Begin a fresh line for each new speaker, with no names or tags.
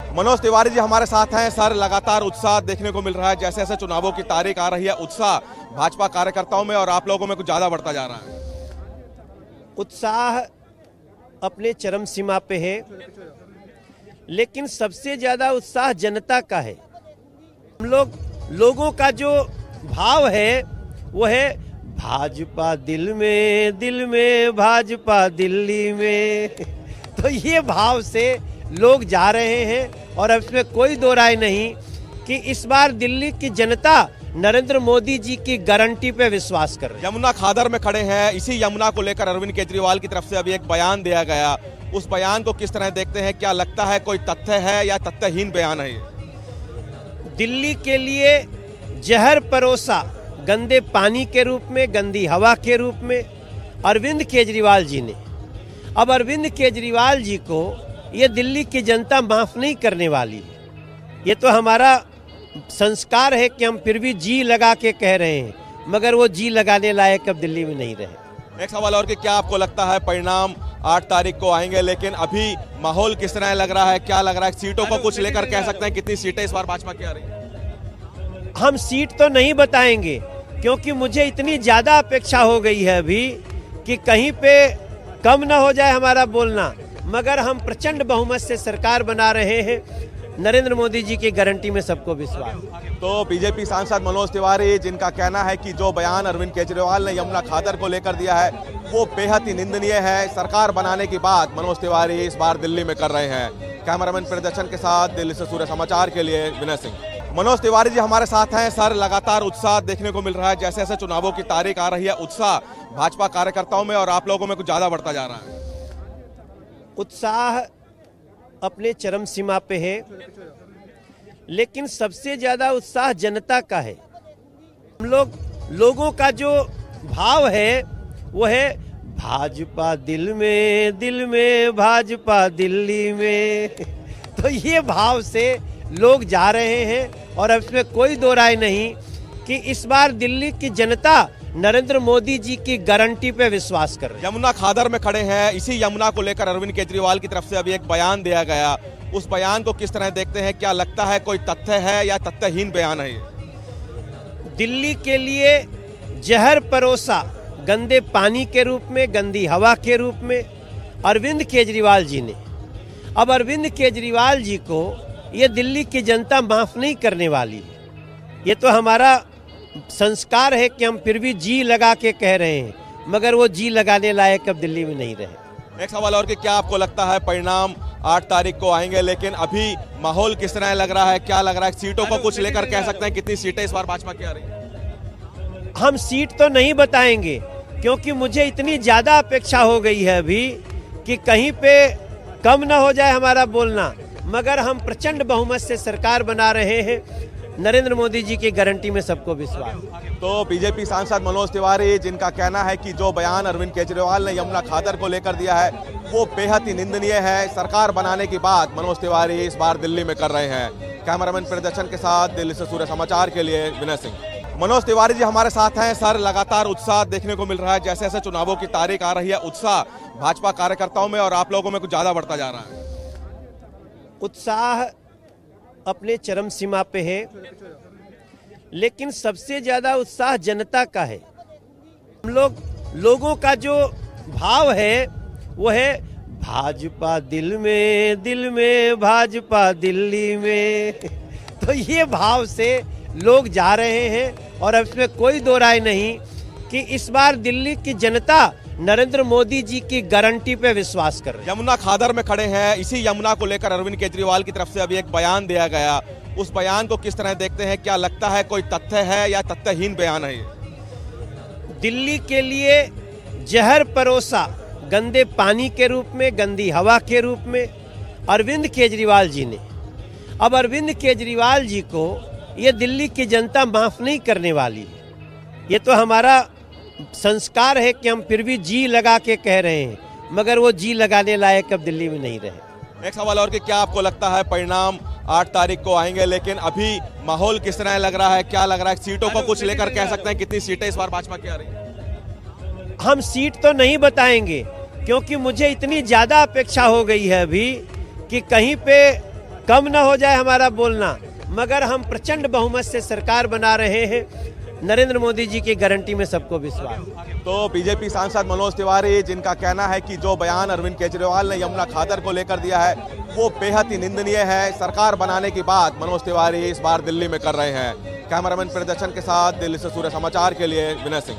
मनोज तिवारी जी हमारे साथ हैं। सर, लगातार उत्साह देखने को मिल रहा है, जैसे जैसे चुनावों की तारीख आ रही है उत्साह भाजपा कार्यकर्ताओं में और आप लोगों में कुछ ज्यादा बढ़ता जा रहा है।
उत्साह अपने चरम सीमा पे है, लेकिन सबसे ज्यादा उत्साह जनता का है। हम लोगों का जो भाव है वो है भाजपा दिल में भाजपा दिल्ली में। तो ये भाव से लोग जा रहे हैं और अब इसमें कोई दो राय नहीं कि इस बार दिल्ली की जनता नरेंद्र मोदी जी की गारंटी पे विश्वास कर रही है।
यमुना खादर में खड़े हैं। इसी यमुना को लेकर अरविंद केजरीवाल की तरफ से अभी एक बयान दिया गया, उस बयान को किस तरह देखते हैं? क्या लगता है कोई तथ्य है या तथ्यहीन बयान है ये?
दिल्ली के लिए जहर परोसा गंदे पानी के रूप में, गंदी हवा के रूप में अरविंद केजरीवाल जी ने। अब अरविंद केजरीवाल जी को ये दिल्ली की जनता माफ नहीं करने वाली है। ये तो हमारा संस्कार है कि हम फिर भी जी लगा के कह रहे हैं, मगर वो जी लगाने लायक अब दिल्ली में नहीं रहे।
एक सवाल और कि क्या आपको लगता है परिणाम 8 तारीख को आएंगे, लेकिन अभी माहौल किस तरह लग रहा है? क्या लग रहा है? सीटों को कुछ लेकर कह सकते हैं कितनी सीटें इस बार भाजपा की आ रही है?
हम सीट तो नहीं बताएंगे, क्योंकि मुझे इतनी ज्यादा अपेक्षा हो गई है अभी कि कहीं पे कम ना हो जाए हमारा बोलना। मगर हम प्रचंड बहुमत से सरकार बना रहे हैं, नरेंद्र मोदी जी की गारंटी में सबको विश्वास।
तो बीजेपी सांसद मनोज तिवारी, जिनका कहना है कि जो बयान अरविंद केजरीवाल ने यमुना खादर को लेकर दिया है वो बेहद ही निंदनीय है। सरकार बनाने की बात मनोज तिवारी इस बार दिल्ली में कर रहे हैं। कैमरामैन प्रदर्शन के साथ दिल्ली से सूर्य समाचार के लिए विनय सिंह। मनोज तिवारी जी हमारे साथ हैं। सर, लगातार उत्साह देखने को मिल रहा है, जैसे जैसे चुनावों की तारीख आ रही है उत्साह भाजपा कार्यकर्ताओं में और आप लोगों में कुछ ज्यादा बढ़ता जा रहा है।
उत्साह अपने चरम सीमा पे है, लेकिन सबसे ज्यादा उत्साह जनता का है। हम लोगों का जो भाव है वो है भाजपा दिल में भाजपा दिल्ली में। तो ये भाव से लोग जा रहे हैं और अब इसमें कोई दो राय नहीं कि इस बार दिल्ली की जनता नरेंद्र मोदी जी की गारंटी पे विश्वास कर रही है।
यमुना खादर में खड़े हैं। इसी यमुना को लेकर अरविंद केजरीवाल की तरफ से अभी एक बयान दिया गया, उस बयान को किस तरह देखते हैं? क्या लगता है कोई तथ्य है या तथ्यहीन बयान है ये?
दिल्ली के लिए जहर परोसा गंदे पानी के रूप में, गंदी हवा के रूप में अरविंद केजरीवाल जी ने। अब अरविंद केजरीवाल जी को ये दिल्ली की जनता माफ नहीं करने वाली है। ये तो हमारा संस्कार है कि हम फिर भी जी लगा के कह रहे हैं, मगर वो जी लगाने लायक अब दिल्ली में नहीं रहे।
एक सवाल और कि क्या आपको लगता है परिणाम 8 तारीख को आएंगे, लेकिन अभी माहौल किस तरह लग रहा है? क्या लग रहा है? सीटों को कुछ लेकर कह सकते हैं कितनी सीटें इस बार भाजपा की आ रही है?
हम सीट तो नहीं बताएंगे, क्योंकि मुझे इतनी ज्यादा अपेक्षा हो गई है अभी कि कहीं पे कम ना हो जाए हमारा बोलना। मगर हम प्रचंड बहुमत से सरकार बना रहे हैं, नरेंद्र मोदी जी की गारंटी में सबको विश्वास।
तो बीजेपी सांसद मनोज तिवारी, जिनका कहना है कि जो बयान अरविंद केजरीवाल ने यमुना खादर को लेकर दिया है वो बेहद ही निंदनीय है। सरकार बनाने की बात मनोज तिवारी इस बार दिल्ली में कर रहे हैं। कैमरामैन प्रदर्शन के साथ दिल्ली से सूर्य समाचार के लिए विनय सिंह। मनोज तिवारी जी हमारे साथ हैं। सर, लगातार उत्साह देखने को मिल रहा है, जैसे जैसे चुनावों की तारीख आ रही है उत्साह भाजपा कार्यकर्ताओं में और आप लोगों में कुछ ज्यादा बढ़ता जा रहा है।
उत्साह अपने चरम सीमा पे है, लेकिन सबसे ज्यादा उत्साह जनता का है। हम लोगों का जो भाव है वो है भाजपा दिल में भाजपा दिल्ली में। तो ये भाव से लोग जा रहे हैं और अब इसमें कोई दो राय नहीं कि इस बार दिल्ली की जनता नरेंद्र मोदी जी की गारंटी पे विश्वास कर रही है।
यमुना खादर में खड़े हैं। इसी यमुना को लेकर अरविंद केजरीवाल की तरफ से अभी एक बयान दिया गया, उस बयान को किस तरह देखते हैं? क्या लगता है कोई तथ्य है या तथ्यहीन बयान है ये?
दिल्ली के लिए जहर परोसा गंदे पानी के रूप में, गंदी हवा के रूप में अरविंद केजरीवाल जी ने। अब अरविंद केजरीवाल जी को ये दिल्ली की जनता माफ नहीं करने वाली है। ये तो हमारा संस्कार है कि हम फिर भी जी लगा के कह रहे हैं, मगर वो जी लगाने लायक अब दिल्ली में नहीं रहे।
एक सवाल और कि क्या आपको लगता है परिणाम 8 तारीख को आएंगे, लेकिन अभी माहौल किस तरह लग रहा है? क्या लग रहा है? सीटों को कुछ लेकर कह सकते हैं कितनी सीटें इस बार भाजपा की आ रही है?
हम सीट तो नहीं बताएंगे, क्योंकि मुझे इतनी ज्यादा अपेक्षा हो गई है अभी कि कहीं पे कम न हो जाए हमारा बोलना, मगर हम प्रचंड बहुमत से सरकार बना रहे हैं। नरेंद्र मोदी जी की गारंटी में सबको विश्वास है।
तो बीजेपी सांसद मनोज तिवारी, जिनका कहना है कि जो बयान अरविंद केजरीवाल ने यमुना खादर को लेकर दिया है वो बेहद ही निंदनीय है। सरकार बनाने की बात मनोज तिवारी इस बार दिल्ली में कर रहे हैं। कैमरामैन प्रदर्शन के साथ दिल्ली से सूर्य समाचार के लिए विनय सिंह।